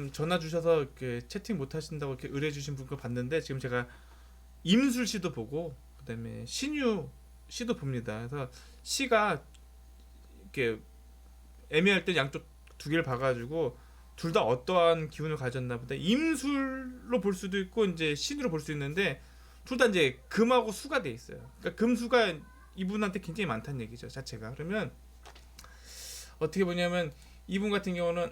지금 전화 주셔서 이렇게 채팅 못 하신다고 이렇게 의뢰 주신 분 거 봤는데 지금 제가 임술 씨도 보고 그다음에 신유 씨도 봅니다. 그래서 씨가 이렇게 애매할 때 양쪽 두 개를 봐가지고 둘 다 어떠한 기운을 가졌나 보다. 임술로 볼 수도 있고 이제 신으로 볼 수 있는데 둘 다 이제 금하고 수가 돼 있어요. 그러니까 금수가 이분한테 굉장히 많다는 얘기죠 자체가. 그러면 어떻게 보냐면 이분 같은 경우는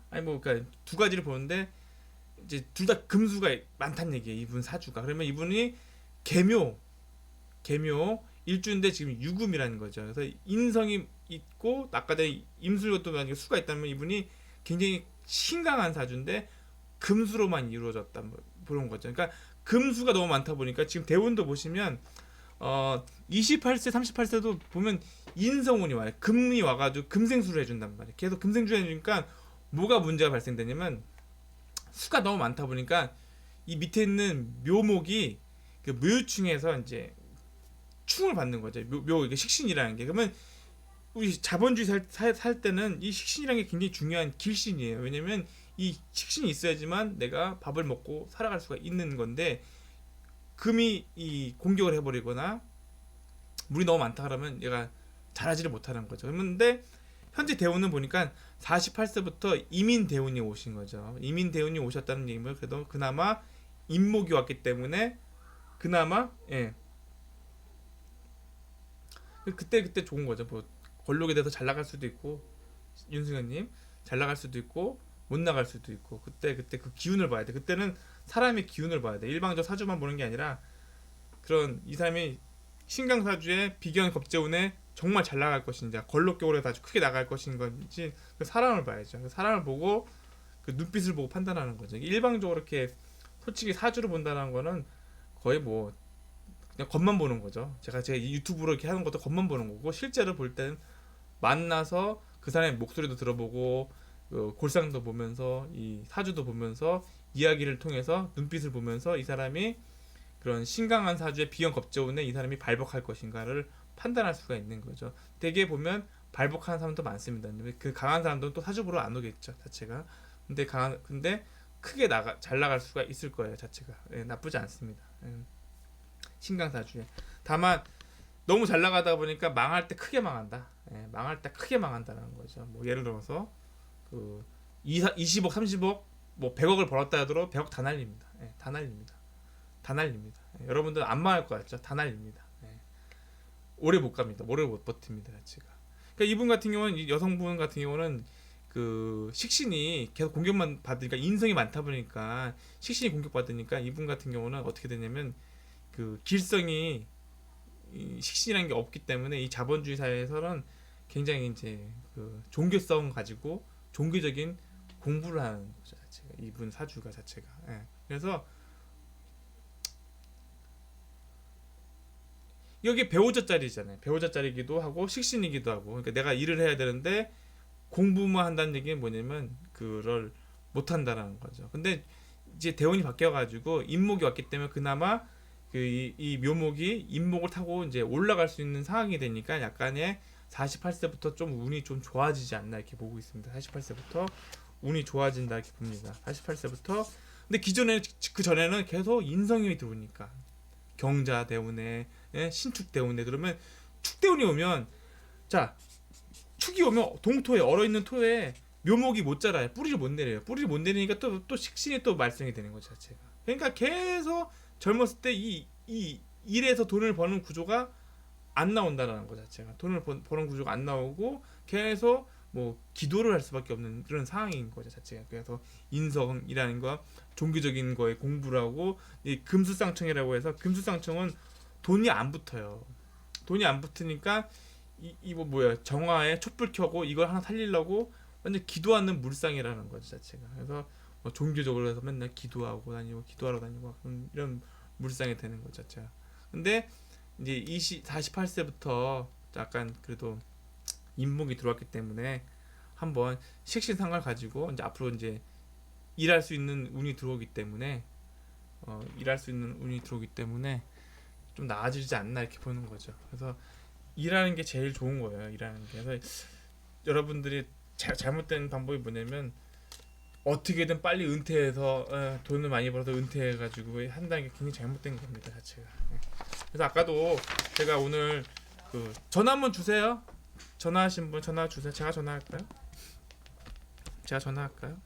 아니 뭐 그러니까 두 가지를 보는데 이제 둘 다 금수가 많다는 얘기예요 이분 사주가. 그러면 이분이 계묘 일주인데 지금 유금이라는 거죠. 그래서 인성이 있고 아까 내 임술것도 만약에 수가 있다면 이분이 굉장히 신강한 사주인데 금수로만 이루어졌다 뭐 그런 거죠. 그러니까 금수가 너무 많다 보니까 지금 대운도 보시면 28세 38세도 보면 인성운이 와요. 금이 와가지고 금생수를 해준단 말이에요. 계속 금생수를 해주니까 뭐가 문제가 발생되냐면 수가 너무 많다 보니까 이 밑에 있는 묘목이 그 묘유충에서 이제 충을 받는 거죠. 이게 식신이라는 게. 그러면 우리 자본주의 살 때는 이 식신이라는 게 굉장히 중요한 길신이에요. 왜냐면 이 식신이 있어야지만 내가 밥을 먹고 살아갈 수가 있는 건데 금이 이 공격을 해버리거나 물이 너무 많다 그러면 얘가 자라지를 못하는 거죠. 그런데 현재 대운은 보니까 48세부터 이민 대운이 오신 거죠. 이민 대운이 오셨다는 얘기면 그래도 그나마 인목이 왔기 때문에 그나마 그때 좋은 거죠. 뭐 권력에 대해서 잘 나갈 수도 있고 윤승현님 잘 나갈 수도 있고 못 나갈 수도 있고 그때 그 기운을 봐야 돼. 그때는 사람의 기운을 봐야 돼. 일방적 사주만 보는 게 아니라 그런 이 사람이 신강사주에 비견 겁재운에 정말 잘 나갈 것인지 권력격으로 아주 크게 나갈 것인지 그 사람을 봐야죠. 그 사람을 보고 그 눈빛을 보고 판단하는 거죠. 일방적으로 이렇게 솔직히 사주를 본다는 거는 거의 뭐 그냥 겉만 보는 거죠. 제가 유튜브로 이렇게 하는 것도 겉만 보는 거고 실제로 볼 때는 만나서 그 사람의 목소리도 들어보고 골상도 보면서 이 사주도 보면서 이야기를 통해서 눈빛을 보면서 이 사람이 그런 신강한 사주의 비형 겁재운에 이 사람이 발복할 것인가를 판단할 수가 있는 거죠. 대개 보면 발복하는 사람도 많습니다. 그 강한 사람들은 또 사주 보러 안 오겠죠 자체가. 근데 크게 잘 나갈 수가 있을 거예요 자체가. 나쁘지 않습니다. 신강사주에. 다만 너무 잘 나가다 보니까 망할 때 크게 망한다. 망할 때 크게 망한다는 거죠. 뭐 예를 들어서 그 20억, 30억, 뭐 100억을 벌었다 하더라도 100억 다 날립니다. 다 날립니다. 다 날립니다. 여러분들 안 망할 것 같죠? 다 날립니다. 오래 못 갑니다. 오래 못 버팁니다. 자체가. 그러니까 이분 같은 경우는 이 여성분 같은 경우는 그 식신이 계속 공격만 받으니까 인성이 많다 보니까 식신이 공격받으니까 이분 같은 경우는 어떻게 되냐면 그 길성이 식신이라는 게 없기 때문에 이 자본주의 사회에서는 굉장히 이제 그 종교성 가지고 종교적인 공부를 하는 거죠 자체가. 이분 사주가 자체가. 그래서 여기 배우자 자리잖아요. 배우자 자리기도 하고 식신이기도 하고. 그러니까 내가 일을 해야 되는데 공부만 한다는 얘기는 뭐냐면 그걸 못 한다라는 거죠. 근데 이제 대운이 바뀌어가지고 인목이 왔기 때문에 그나마 이 묘목이 인목을 타고 이제 올라갈 수 있는 상황이 되니까 약간의 48세부터 좀 운이 좀 좋아지지 않나 이렇게 보고 있습니다. 48세부터 운이 좋아진다 이렇게 봅니다. 48세부터. 근데 그 전에는 계속 인성이 들어오니까 경자 대운에 신축 대운에 그러면 축대운이 오면 자 축이 오면 동토에 얼어있는 토에 묘목이 못 자라요. 뿌리를 못 내려요. 뿌리를 못 내리니까 또 식신이 또 발생이 되는 거죠 자체가. 그러니까 계속 젊었을 때 이 일에서 돈을 버는 구조가 안 나온다는 거 자체가. 돈을 버는 구조가 안 나오고 계속 뭐 기도를 할 수밖에 없는 그런 상황인 거죠 자체가. 그래서 인성이라는 거 종교적인 거에 공부를 하고 이 금수상청이라고 해서 금수상청은 돈이 안 붙어요. 돈이 안 붙으니까 뭐 뭐야 정화에 촛불 켜고 이걸 하나 살리려고 완전 기도하는 물상이라는 거죠 자체가. 그래서 뭐 종교적으로 해서 맨날 기도하고 다니고 기도하러 다니고 이런 물상이 되는 거 자체가. 근데 이제 48세부터 약간 그래도 인목이 들어왔기 때문에 한번 식신상을 가지고 이제 앞으로 이제 일할 수 있는 운이 들어오기 때문에 일할 수 있는 운이 들어오기 때문에 좀 나아지지 않나 이렇게 보는 거죠. 그래서 일하는 게 제일 좋은 거예요. 일하는 게. 그래서 여러분들이 잘못된 방법이 뭐냐면 어떻게든 빨리 은퇴해서 돈을 많이 벌어서 은퇴해가지고 한다는 게 굉장히 잘못된 겁니다 자체가. 예. 그래서 아까도 제가 오늘 그 전화 한번 주세요. 전화하신 분 전화 주세요. 제가 전화할까요? 제가 전화할까요?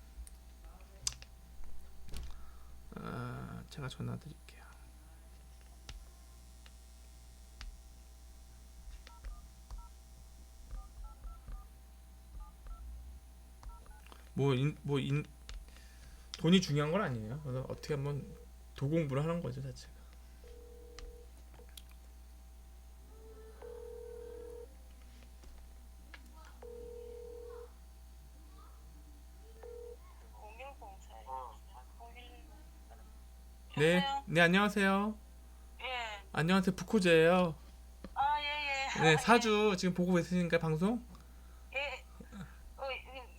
제가 전화 드릴게요. 돈이 중요한 건 아니에요. 그래서 어떻게 한번 도공부를 하는 거죠 자체가. 네, 여보세요? 네 안녕하세요. 예. 안녕하세요 부코제예요. 아, 예, 예. 네 아, 예. 사주 지금 보고 계시니까 방송? 예.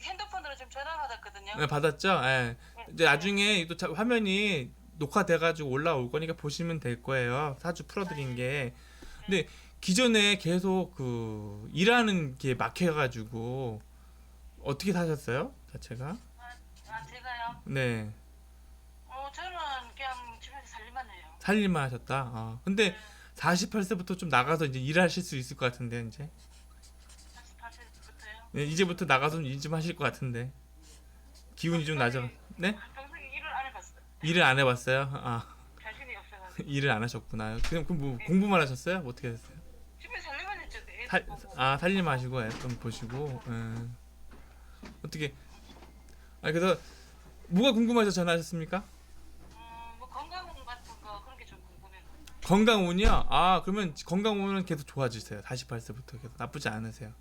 핸드폰으로 지금 전화 받았거든요. 네 받았죠? 예. 예, 이제 예. 나중에 또 화면이 녹화돼가지고 올라올 거니까 보시면 될 거예요. 사주 아, 풀어드린 예. 게. 네. 근데 기존에 계속 그 일하는 게 막혀가지고 어떻게 사셨어요? 자체가? 제가요? 네. 저는 그냥 집에서 살림만 해요. 살림만 하셨다. 근데 예. 48세부터 좀 나가서 이제 일하실 수 있을 것 같은데 이제. 48세부터요? 네, 이제부터 나가서 일 좀 하실 것 같은데. 기운이 좀 나죠. 네? 평소에 일을 안 해봤어요. 일을 안 해봤어요? 자신이 없어가지고. 일을 안 하셨구나. 그럼 뭐 예. 공부만 하셨어요? 뭐 어떻게 됐어요? 집에 살림만 했죠. 애들 살, 보고. 살림하시고 좀 보시고. 어떻게? 그래서 뭐가 궁금해서 전화하셨습니까? 뭐 건강 같은 거 그런 게 좀 궁금해요. 건강운이요? 그러면 건강운은 계속 좋아지세요. 48세부터 계속 나쁘지 않으세요.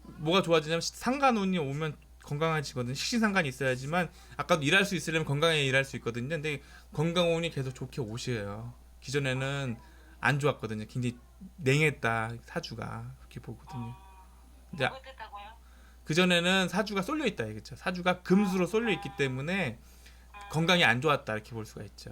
뭐가 좋아지냐면 상간운이 오면 건강해지거든요. 식신상간이 있어야지만 아까도 일할 수 있으려면 건강해 일할 수 있거든요. 근데 건강운이 계속 좋게 오시에요. 기존에는 안 좋았거든요. 굉장히 냉했다 사주가 그렇게 보거든요. 이제 뭐가 됐다고요? 그 전에는 사주가 쏠려 있다 이겠죠. 사주가 금수로 쏠려 있기 때문에 건강이 안 좋았다 이렇게 볼 수가 있죠.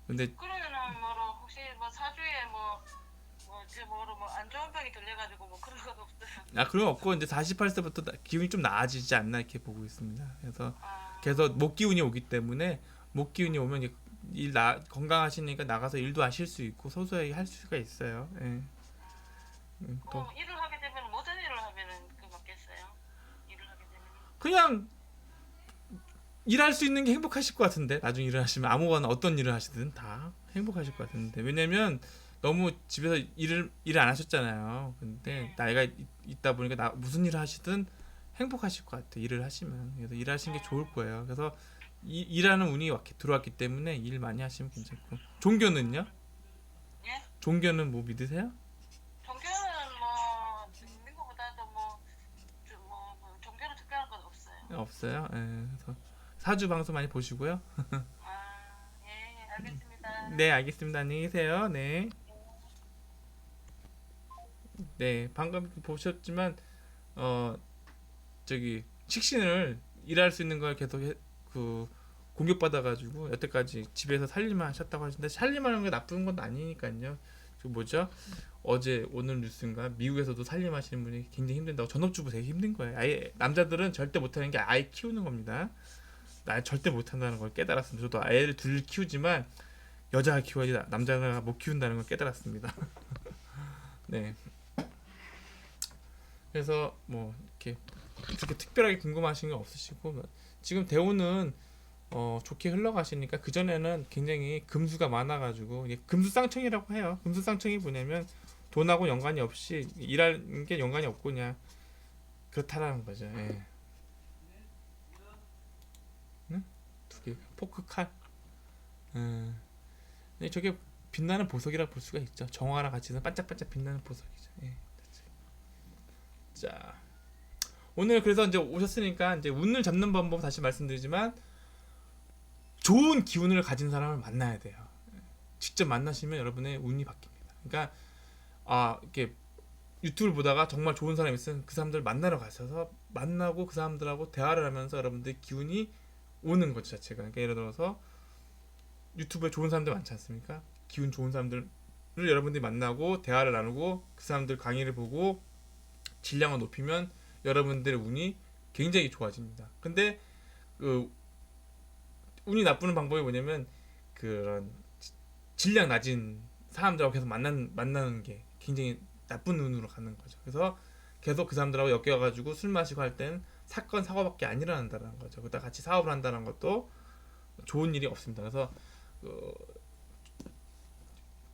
근데 그러면은 뭐로 혹시 뭐 사주에 뭐뭐제 뭐로 뭐 안 좋은 병이 들려가지고 뭐 그런 건 없어요. 그런 거 없고 이제 48세부터 기운이 좀 나아지지 않나 이렇게 보고 있습니다. 그래서 아, 계속 목 기운이 오기 때문에 목 기운이 오면 이제 건강하시니까 나가서 일도 하실 수 있고 소소하게 할 수가 있어요. 예. 또 일을 하게 되면 모든 일을 하면은 그 맞겠어요? 일을 하게 되면. 그냥 일할 수 있는 게 행복하실 것 같은데 나중에 일을 하시면 아무거나 어떤 일을 하시든 다 행복하실 것 같은데 왜냐면 너무 집에서 일을 안 하셨잖아요. 근데 예. 나이가 있다 보니까 무슨 일을 하시든 행복하실 것 같아. 일을 하시면 그래서 일하시는 게 좋을 거예요. 그래서 일하는 운이 들어왔기 때문에 일 많이 하시면 괜찮고 종교는요? 예? 종교는 뭐 믿으세요? 종교는 뭐 믿는 것보다도 뭐 종교는 특별한 건 없어요. 없어요. 예, 그래서 사주 방송 많이 보시고요. 예, 알겠습니다. 네 알겠습니다. 안녕히 계세요. 네. 네 방금 보셨지만 어 저기 식신을 일할 수 있는 걸 계속 그 공격받아가지고 여태까지 집에서 살림만 하셨다고 하시는데 살림하는 게 나쁜 건 아니니까요. 그 뭐죠? 어제 오늘 뉴스인가 미국에서도 살림하시는 분이 굉장히 힘든다고 전업주부 되게 힘든 거예요. 아예 남자들은 절대 못하는 게 아이 키우는 겁니다. 나 절대 못한다는 걸 깨달았습니다. 저도 아이를 둘 키우지만 여자가 키워야지 남자가 못 키운다는 걸 깨달았습니다. 네. 그래서 뭐 이렇게 그렇게 특별하게 궁금하신 게 없으시고 지금 대우는 좋게 흘러가시니까 그 전에는 굉장히 금수가 많아가지고 이게 금수쌍청이라고 해요. 금수쌍청이 뭐냐면 돈하고 연관이 없이 일하는 게 연관이 없고 그냥 그렇다라는 거죠. 예. 응? 두 개, 포크 칼. 근데 저게 빛나는 보석이라 볼 수가 있죠. 정화랑 같이 반짝반짝 빛나는 보석이죠. 예. 자, 오늘 그래서 이제 오셨으니까 이제 운을 잡는 방법 다시 말씀드리지만 좋은 기운을 가진 사람을 만나야 돼요. 직접 만나시면 여러분의 운이 바뀝니다. 그러니까 이렇게 유튜브를 보다가 정말 좋은 사람이 있으면 그 사람들 만나러 가셔서 만나고 그 사람들하고 대화를 하면서 여러분들 기운이 오는 것 자체가. 그러니까 예를 들어서 유튜브에 좋은 사람들 많지 않습니까? 기운 좋은 사람들을 여러분들이 만나고 대화를 나누고 그 사람들 강의를 보고 질량을 높이면 여러분들의 운이 굉장히 좋아집니다. 근데 그 운이 나쁘는 방법이 뭐냐면 그런 질량 낮은 사람들하고 계속 만나는 게 굉장히 나쁜 운으로 가는 거죠. 그래서 계속 그 사람들하고 엮여가지고 술 마시고 할 땐 사건 사고밖에 안 일어난다는 거죠. 그러다 같이 사업을 한다는 것도 좋은 일이 없습니다. 그래서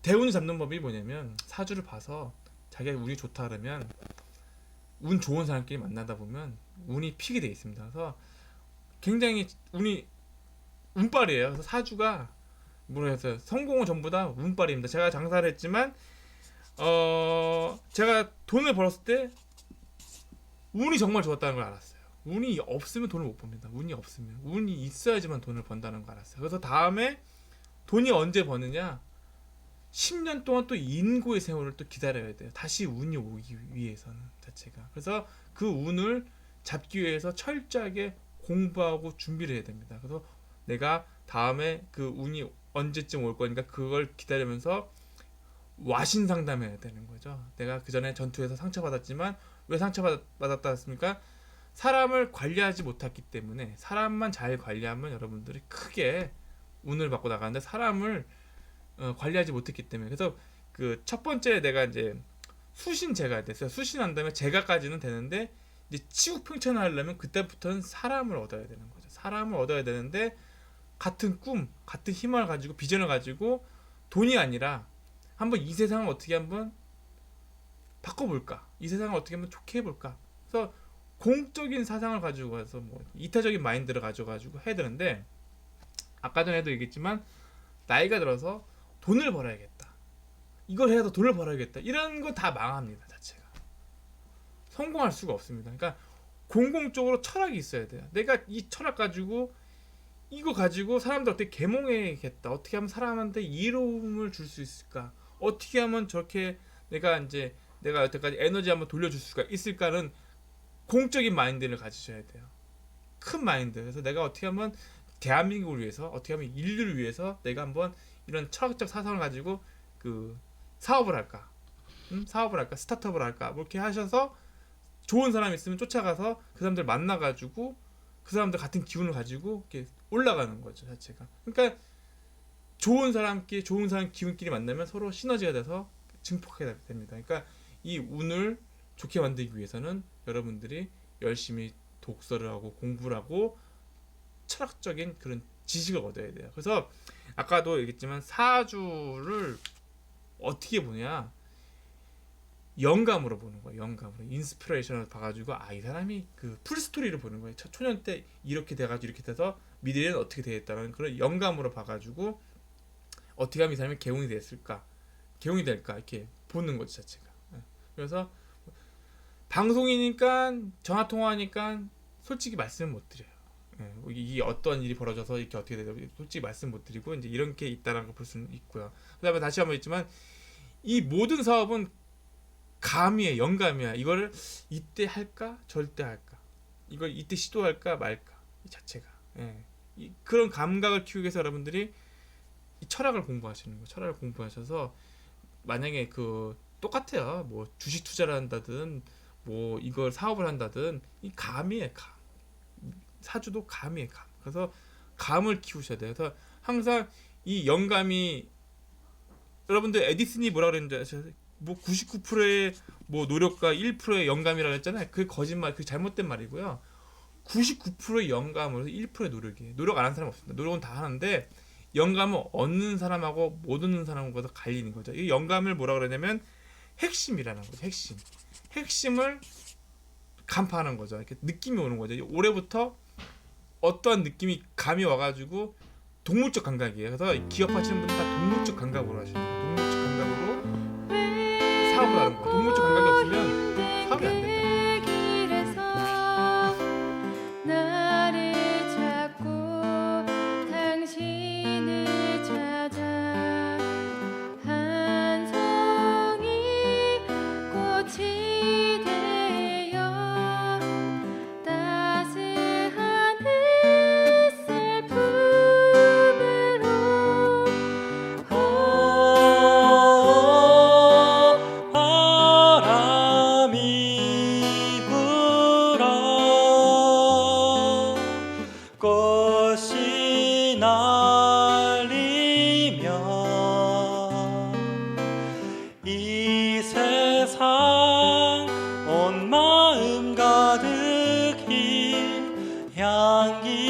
대운을 잡는 법이 뭐냐면 사주를 봐서 자기가 운이 좋다 그러면 운 좋은 사람끼리 만나다 보면 운이 피게 돼 있습니다. 그래서 굉장히 운이 운빨이에요. 그래서 사주가 모르겠어요. 성공은 전부 다 운빨입니다. 제가 장사를 했지만 제가 돈을 벌었을 때 운이 정말 좋았다는 걸 알았어요. 운이 없으면 돈을 못 법니다. 운이 없으면 운이 있어야지만 돈을 번다는 걸 알았어요. 그래서 다음에 돈이 언제 버느냐 10년 동안 또 인고의 세월을 또 기다려야 돼요. 다시 운이 오기 위해서는 자체가. 그래서 그 운을 잡기 위해서 철저하게 공부하고 준비를 해야 됩니다. 그래서 내가 다음에 그 운이 언제쯤 올 거니까 그걸 기다리면서 와신 상담해야 되는 거죠. 내가 그 전에 전투에서 상처받았지만 왜 상처받았다 했습니까? 사람을 관리하지 못했기 때문에. 사람만 잘 관리하면 여러분들이 크게 운을 받고 나가는데 사람을 관리하지 못했기 때문에. 그래서 그 첫 번째 내가 이제 수신제가 됐어요. 수신한 다음에 제가까지는 되는데 이제 치국평천을 하려면 그때부터는 사람을 얻어야 되는 거죠. 사람을 얻어야 되는데 같은 꿈, 같은 희망을 가지고 비전을 가지고 돈이 아니라 한번 이 세상을 어떻게 한번 바꿔볼까? 이 세상을 어떻게 한번 좋게 해볼까? 그래서 공적인 사상을 가지고 가서 뭐 이타적인 마인드를 가져가지고 해야 되는데 아까 전에도 얘기했지만 나이가 들어서 돈을 벌어야겠다. 이걸 해서 돈을 벌어야겠다. 이런 거 다 망합니다. 자체가. 성공할 수가 없습니다. 그러니까 공공적으로 철학이 있어야 돼요. 내가 이 철학 가지고 이거 가지고 사람들 어떻게 계몽해야겠다. 어떻게 하면 사람한테 이로움을 줄 수 있을까? 어떻게 하면 저렇게 내가 여태까지 에너지 한번 돌려줄 수가 있을까는 공적인 마인드를 가지셔야 돼요. 큰 마인드. 그래서 내가 어떻게 하면 대한민국을 위해서, 어떻게 하면 인류를 위해서 내가 한번 이런 철학적 사상을 가지고 그 사업을 할까? 사업을 할까? 스타트업을 할까? 뭐 이렇게 하셔서 좋은 사람 있으면 쫓아가서 그 사람들 만나가지고 그 사람들 같은 기운을 가지고 이렇게 올라가는 거죠, 자체가. 그러니까 좋은 사람 기운끼리 만나면 서로 시너지가 돼서 증폭하게 됩니다. 그러니까 이 운을 좋게 만들기 위해서는 여러분들이 열심히 독서를 하고 공부를 하고 철학적인 그런 지식을 얻어야 돼요. 그래서 아까도 얘기했지만 사주를 어떻게 보냐, 영감으로 보는 거예요. 영감으로 인스피레이션을 봐가지고 이 사람이 그 풀스토리를 보는 거예요. 초년 때 이렇게 돼가지고 이렇게 돼서 미래는 어떻게 되겠다는 그런 영감으로 봐가지고 어떻게 하면 이 사람이 개운이 됐을까, 개운이 될까 이렇게 보는 거죠, 자체가. 그래서 방송이니까 전화 통화하니까 솔직히 말씀을 못 드려요. 이게 어떤 일이 벌어져서 이렇게 어떻게 되죠? 솔직히 말씀 못 드리고 이제 이런 게 있다라는 걸 볼 수는 있고요. 그다음에 다시 한번 있지만 이 모든 사업은 감이에요, 영감이야. 이거를 이때 할까, 절대 할까, 이걸 이때 시도할까 말까, 이 자체가. 그런 감각을 키우기 위해서 여러분들이 이 철학을 공부하시는 거예요. 철학을 공부하셔서 만약에 그 똑같아요. 뭐 주식 투자를 한다든 뭐 이걸 사업을 한다든 이 감이에요, 감. 사주도 감이에요, 감. 그래서 감을 키우셔야 돼요. 그래서 항상 이 영감이 여러분들 에디슨이 뭐라 그랬는지 아세요? 뭐 99%의 뭐 노력과 1%의 영감이라고 했잖아요. 그 거짓말, 그 잘못된 말이고요. 99%의 영감으로 1%의 노력이에요. 노력 안 하는 사람 없습니다. 노력은 다 하는데 영감을 얻는 사람하고 못 얻는 사람하고 갈리는 거죠. 이 영감을 뭐라 그러냐면 핵심이라는 거죠. 핵심을 간파하는 거죠. 이렇게 느낌이 오는 거죠. 올해부터 어떠한 느낌이 감이 와가지고 동물적 감각이에요. 그래서 기업하시는 분들 다 동물적 감각으로 하시는 거예요. 동물적 감각으로 사업을 하는 거예요. 동물적 감각이 없으면 사업이 안 된다. 나를 찾고 당신을 찾아 한 송이 꽃이 되어 따스한 햇살 품으로 알아 향기